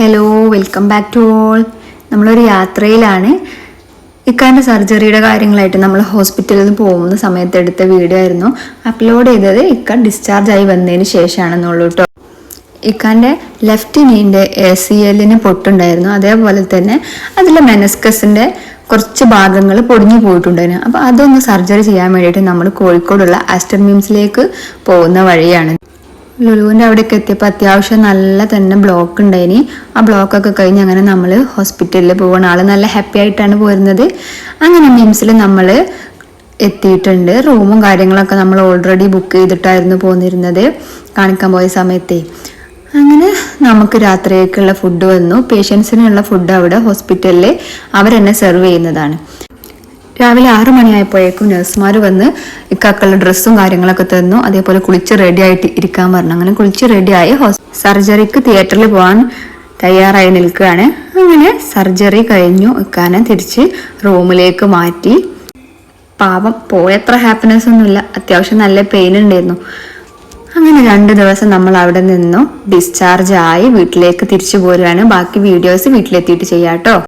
Hello, welcome back to all. നമ്മളൊരു യാത്രയിലാണ്. ഇക്കാൻ്റെ സർജറിയുടെ കാര്യങ്ങളായിട്ട് നമ്മൾ ഹോസ്പിറ്റലിൽ നിന്ന് പോകുന്ന സമയത്ത് എടുത്ത വീഡിയോ ആയിരുന്നു. അപ്ലോഡ് ചെയ്തത് ഇക്ക ഡിസ്ചാർജ് ആയി വന്നതിന് ശേഷമാണെന്നുള്ളൂ കേട്ടോ. ഇക്കാൻ്റെ ലെഫ്റ്റ് നീൻ്റെ ACL പൊട്ടുണ്ടായിരുന്നു. അതേപോലെ തന്നെ അതിലെ മെനസ്കസിൻ്റെ കുറച്ച് ഭാഗങ്ങൾ പൊടിഞ്ഞു പോയിട്ടുണ്ടായിരുന്നു. അപ്പോൾ അതൊന്ന് സർജറി ചെയ്യാൻ വേണ്ടിയിട്ട് നമ്മൾ കോഴിക്കോടുള്ള ആസ്റ്റർ മിംസിലേക്ക് പോകുന്ന വഴിയാണ്. ലുലുവിൻ്റെ അവിടേക്ക് എത്തിയപ്പോൾ അത്യാവശ്യം നല്ല തന്നെ ബ്ലോക്ക് ഉണ്ടായിനി. ആ ബ്ലോക്കൊക്കെ കഴിഞ്ഞ് അങ്ങനെ നമ്മൾ ഹോസ്പിറ്റലിൽ പോകുന്ന ആൾ നല്ല ഹാപ്പി ആയിട്ടാണ് പോരുന്നത്. അങ്ങനെ മിംസിൽ നമ്മൾ എത്തിയിട്ടുണ്ട്. റൂമും കാര്യങ്ങളൊക്കെ നമ്മൾ ഓൾറെഡി ബുക്ക് ചെയ്തിട്ടായിരുന്നു പോന്നിരുന്നത് കാണിക്കാൻ പോയ സമയത്തേ. അങ്ങനെ നമുക്ക് രാത്രിയേക്കുള്ള ഫുഡ് വന്നു. പേഷ്യൻസിനുള്ള ഫുഡ് അവിടെ ഹോസ്പിറ്റലിൽ അവരെന്നെ സെർവ് ചെയ്യുന്നതാണ്. രാവിലെ 6 മണിയായപ്പോഴേക്കും നഴ്സുമാർ വന്ന് ഇക്കാക്കുള്ള ഡ്രസ്സും കാര്യങ്ങളൊക്കെ തന്നു. അതേപോലെ കുളിച്ച് റെഡി ആയിട്ട് ഇരിക്കാൻ പറഞ്ഞു. അങ്ങനെ കുളിച്ച് റെഡിയായി സർജറിക്ക് തിയേറ്ററിൽ പോകാൻ തയ്യാറായി നിൽക്കുകയാണ്. അങ്ങനെ സർജറി കഴിഞ്ഞു. ഇക്കാനെ തിരിച്ച് റൂമിലേക്ക് മാറ്റി. പാവം പോയത്ര ഹാപ്പിനെസ് ഒന്നുമില്ല, അത്യാവശ്യം നല്ല പെയിൻ ഉണ്ടായിരുന്നു. അങ്ങനെ 2 ദിവസം നമ്മൾ അവിടെ നിന്നു ഡിസ്ചാർജ് ആയി വീട്ടിലേക്ക് തിരിച്ചു പോരുകയാണ്. ബാക്കി വീഡിയോസ് വീട്ടിലെത്തിയിട്ട് ചെയ്യാം കേട്ടോ.